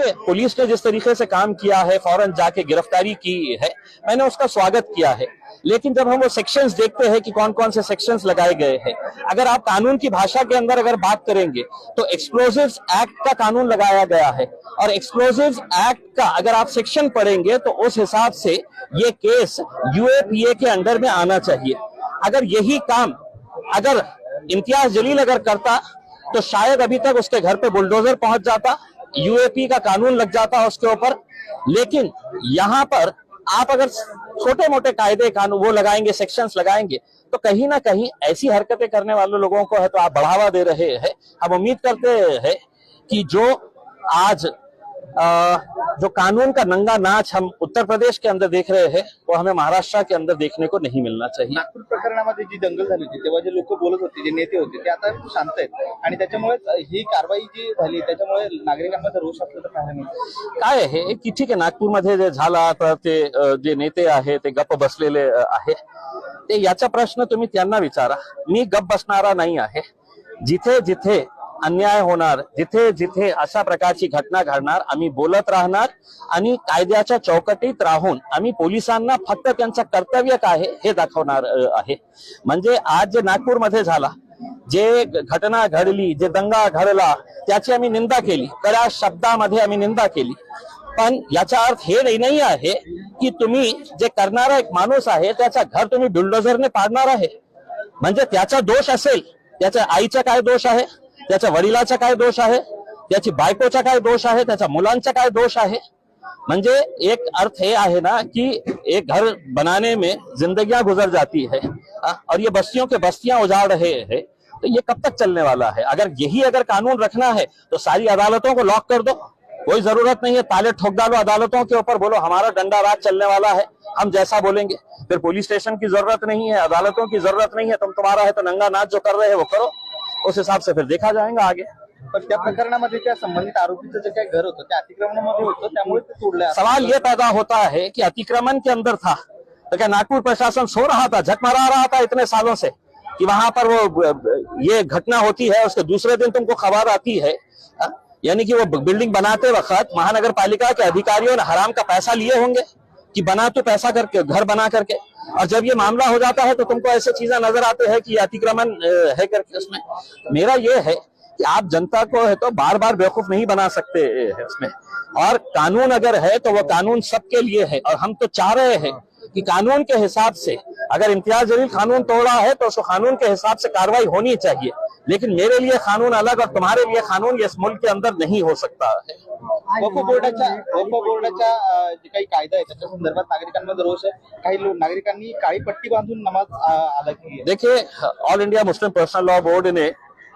देखिए, पुलिस ने जिस तरीके से काम किया है, फौरन जाके गिरफ्तारी की है, मैंने उसका स्वागत किया है। लेकिन जब हम वो सेक्शंस देखते हैं कि कौन कौन से सेक्शंस लगाए गए हैं, अगर आप कानून की भाषा के अंदर अगर बात करेंगे तो एक्सप्लोजिव्स एक्ट का कानून लगाया गया है, और एक्सप्लोजिव्स एक्ट का अगर आप सेक्शन पढ़ेंगे तो उस हिसाब से ये केस यूएपीए के अंडर में आना चाहिए। अगर यही काम अगर इम्तियाज जलील अगर करता तो शायद अभी तक उसके घर पे बुलडोजर पहुंच जाता, यूएपी का कानून लग जाता उसके ऊपर। लेकिन यहां पर आप अगर छोटे मोटे कायदे कानून वो लगाएंगे, सेक्शंस लगाएंगे, तो कहीं ना कहीं ऐसी हरकतें करने वाले लोगों को है तो आप बढ़ावा दे रहे हैं। हम उम्मीद करते हैं कि जो आज जो कानून का नंगा नाच हम उत्तर प्रदेश के अंदर देख रहे हैं वो हमें महाराष्ट्र के अंदर देखने को नहीं मिलना चाहिए। नागपूर प्रकरणामध्ये जी दंगल झाली होती तेव्हा जे लोक बोलत होते, जे नेते होते, ते आता शांत आहेत आणि त्याच्यामुळे ही कारवाई जी झाली त्याच्यामुळे नागरिकांमध्ये रोष असल्याचं पाहायला मिळतं। काय आहे की ठीक आहे, नागपूरमध्ये जे झाला तर ते जे नेते आहे ते गप्प बसलेले आहे, ते याचा प्रश्न तुम्ही त्यांना विचारा। मी गप्प बसणारा नाही आहे। जिथे जिथे अन्याय होणार, जिथे जिथे अशा प्रकारची घटना घडणार, आम्ही बोलत राहणार आणि कायद्याच्या चौकटीत राहून आम्ही पोलिसांना फक्त त्यांचं कर्तव्य काय हे दाखवणार आहे। म्हणजे आज जे नागपूरमध्ये झाला, जे घटना घडली, जे दंगा घडला, त्याची आम्ही निंदा केली, कडा शब्दामध्ये आम्ही निंदा केली। पण याचा अर्थ हे नाही आहे की तुम्ही जे करणारा एक माणूस आहे त्याचा घर तुम्ही बुलडोझरने पाडणार आहे। म्हणजे त्याचा दोष असेल, त्याच्या आईचा काय दोष आहे, त्याच्या वडिलाचा काय दोष आहे, त्याची बायकोचा काय दोष आहे, त्याच्या मुलांचा काय दोष आहे। म्हणजे एक अर्थ हे आहे ना कि एक घर बनाने में जिंदगियां गुजर जाती है और ये बस्तियों के बस्तियां उजाड़ रहे हैं, तो ये कब तक चलने वाला है। अगर कानून रखना है तो सारी अदालतों को लॉक कर दो, कोई जरूरत नहीं है ताले ठोक डालो अदालतों के ऊपर, बोलो हमारा डंडा राज चलने वाला है, हम जैसा बोलेंगे। फिर पुलिस स्टेशन की जरूरत नहीं है, अदालतों की जरूरत नहीं है, तुम्हारा है तो नंगा नाच जो कर रहे हैं वो करो, उस हिसाब से फिर देखा जाएगा आगे। पण त्या प्रकरणामध्ये त्या संबंधित आरोपीचं जे काही घर होतं ते अतिक्रमणामध्ये होतं, त्यामुळे ते तोडलं। सवाल ये पैदा होता है कि अतिक्रमण के अंदर था तो क्या नागपुर प्रशासन सो रहा था, झक मरा रहा था इतने सालों से कि वहां पर वो ये घटना होती है, उसके दूसरे दिन तुमको खबर आती है। यानी कि वो बिल्डिंग बनाते वक्त महानगर पालिका के अधिकारियों ने हराम का पैसा लिए होंगे कि बना तो पैसा करके घर बना करके, और जब ये मामला हो जाता है तो तुमको ऐसे चीजें नजर आते हैं कि अतिक्रमण है करके। उसमें मेरा ये है कि आप जनता को है तो बार बार बेवकूफ नहीं बना सकते है उसमें, और कानून अगर है तो वो कानून सबके लिए है। और हम तो चाह रहे हैं कि कानून के हिसाब से अगर इम्तियाज जलील कानून तोड़ा है तो उसको कानून के हिसाब से कार्रवाई होनी चाहिए। लेकिन मेरे लिए कानून अलग और तुम्हारे लिए कानून इस मुल्क के अंदर नहीं हो सकता है। वक्फ बोर्डाच्या जे काही कायदा आहे त्याच्या संदर्भात नागरिकांमध्ये रोष आहे। काही नागरिकांनी काळी पट्टी बांधून नमाज अदा की है। देखिए, all India Muslim personal law board ने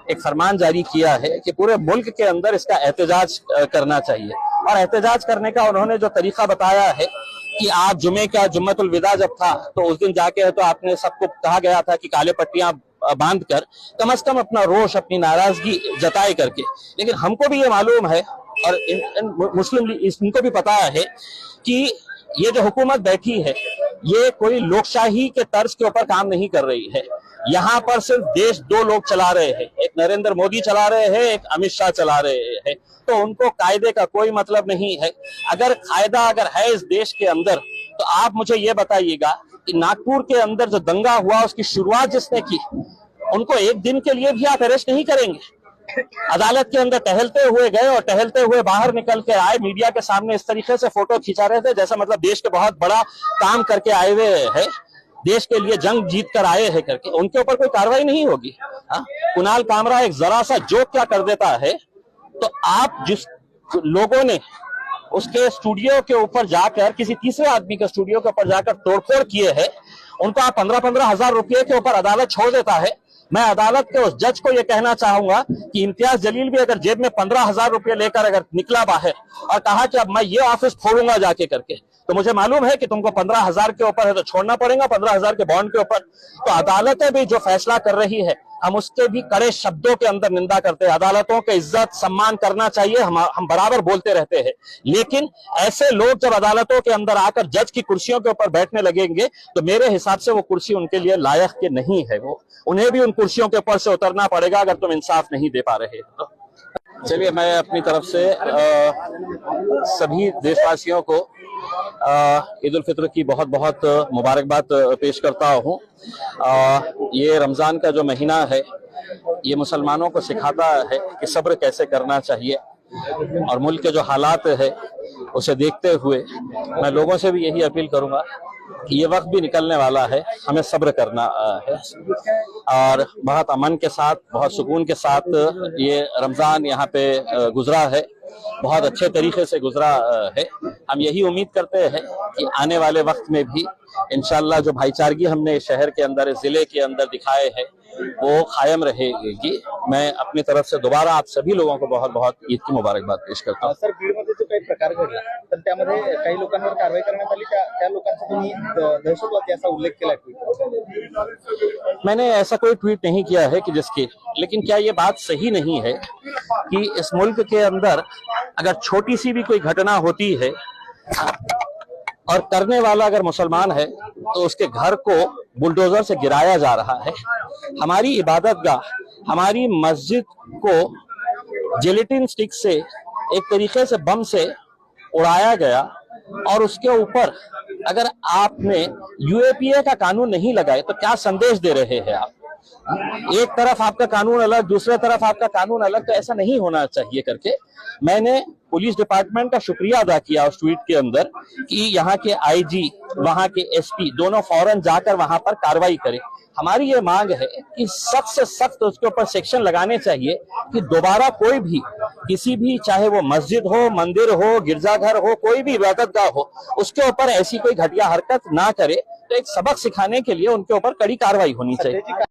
एक फरमान जारी किया है कि पूरे मुल्क के अंदर इसका एहतजाज करना चाहिए, और एहतजाज करने का उन्होंने जो तरीका बताया है कि आप जुमे का जुम्मतुल विदा जब था तो उस दिन जाके तो आपने सबको कहा गया था कि काले पट्टियां बांध कर कम से कम अपना रोष, अपनी नाराजगी जताए करके। लेकिन हमको भी ये मालूम है और मुस्लिम इनको भी पता है कि ये जो हुकूमत बैठी है ये कोई लोकशाही के तर्ज के ऊपर काम नहीं कर रही है। यहाँ पर सिर्फ देश दो लोग चला रहे हैं, एक नरेंद्र मोदी चला रहे हैं, एक अमित शाह चला रहे हैं। तो उनको कायदे का कोई मतलब नहीं है। अगर कायदा अगर है इस देश के अंदर तो आप मुझे ये बताइएगा कि नागपुर के अंदर जो दंगा हुआ उसकी शुरुआत जिसने की, उनको एक दिन के लिए भी आप अरेस्ट नहीं करेंगे। अदालत के अंदर टहलते हुए गए और टहलते हुए बाहर निकल के आए, मीडिया के सामने इस तरीके से फोटो खिंचा रहे थे जैसा मतलब देश के बहुत बड़ा काम करके आए हुए हैं, देश के लिए जंग जीत कर आए हैं करके। उनके ऊपर कोई कार्रवाई नहीं होगी। कुणाल कामरा एक जरा सा जोक क्या कर देता है तो आप जिस लोगों ने उसके स्टूडियो के ऊपर जाकर किसी तीसरे आदमी के स्टूडियो के ऊपर जाकर तोड़फोड़ किए हैं, उनको आप 15-15 हजार रुपए के ऊपर अदालत छोड़ देता है। मैं अदालत के उस जज को यह कहना चाहूंगा कि इम्तियाज जलील भी अगर जेब में 15,000 रुपए लेकर अगर निकला बाहर और कहा कि अब मैं ये ऑफिस फोड़ूंगा जाके करके, तो मुझे मालूम है कि तुमको 15,000 के ऊपर है तो छोड़ना पड़ेगा, 15,000 के बॉन्ड के ऊपर। तो अदालतें भी जो फैसला कर रही है हम उसके भी कड़े शब्दों के अंदर निंदा करते हैं। अदालतों के इज्जत सम्मान करना चाहिए, हम बराबर बोलते रहते हैं। लेकिन ऐसे लोग जब अदालतों के अंदर आकर जज की कुर्सियों के ऊपर बैठने लगेंगे तो मेरे हिसाब से वो कुर्सी उनके लिए लायक के नहीं है। वो उन्हें भी उन कुर्सियों के ऊपर से उतरना पड़ेगा अगर तुम इंसाफ नहीं दे पा रहे हो तो। चलिए, मैं अपनी तरफ से सभी देशवासियों को ईद उल फित्र की बहुत बहुत मुबारकबाद पेश करता हूँ। ये रमज़ान का जो महीना है, ये मुसलमानों को सिखाता है कि सब्र कैसे करना चाहिए, और मुल्क के जो हालात है उसे देखते हुए मैं लोगों से भी यही अपील करूंगा कि ये वक्त भी निकलने वाला है, हमें सब्र करना है, और बहुत अमन के साथ, बहुत सुकून के साथ ये रमज़ान यहाँ पे गुजरा है, बहुत अच्छे तरीके से गुजरा है। हम यही उम्मीद करते हैं कि आने वाले वक्त में भी इंशाल्लाह जो भाईचारगी हमने शहर के अंदर, इस जिले के अंदर दिखाए हैं, वो कायम रहेगी। मैं अपनी तरफ से दोबारा आप सभी लोगों को बहुत बहुत ईद की मुबारकबाद पेश करता हूँ। सर, बीडमध्ये जो काही प्रकार घडला तर त्यामध्ये काही लोकांवर कारवाई करण्यात आली, त्या लोकांचा तुम्ही दहशतवादी असा उल्लेख केला ट्विटरमध्ये? मैंने ऐसा कोई ट्वीट नहीं किया है कि जिसकी, लेकिन क्या ये बात सही नहीं है कि इस मुल्क के अंदर अगर छोटी सी भी कोई घटना होती है और करने वाला अगर मुसलमान है तो उसके घर को बुलडोजर से गिराया जा रहा है। हमारी इबादतगाह, हमारी मस्जिद को जिलेटिन स्टिक से एक तरीके से बम से उड़ाया गया, और उसके ऊपर अगर आपने यूएपीए का कानून नहीं लगाए तो क्या संदेश दे रहे हैं आप? एक तरफ आपका कानून अलग, दूसरे तरफ आपका कानून अलग, तो ऐसा नहीं होना चाहिए करके मैंने पुलिस डिपार्टमेंट का शुक्रिया अदा किया उस ट्वीट के अंदर कि यहाँ के आईजी, वहां के एसपी दोनों फौरन जाकर वहां पर कार्रवाई करें। हमारी ये मांग है कि सख्त से सख्त उसके ऊपर सेक्शन लगाने चाहिए कि दोबारा कोई भी, किसी भी, चाहे वो मस्जिद हो, मंदिर हो, गिरजाघर हो, कोई भी इबादतगाह हो, उसके ऊपर ऐसी कोई घटिया हरकत ना करे। तो एक सबक सिखाने के लिए उनके ऊपर कड़ी कार्रवाई होनी चाहिए।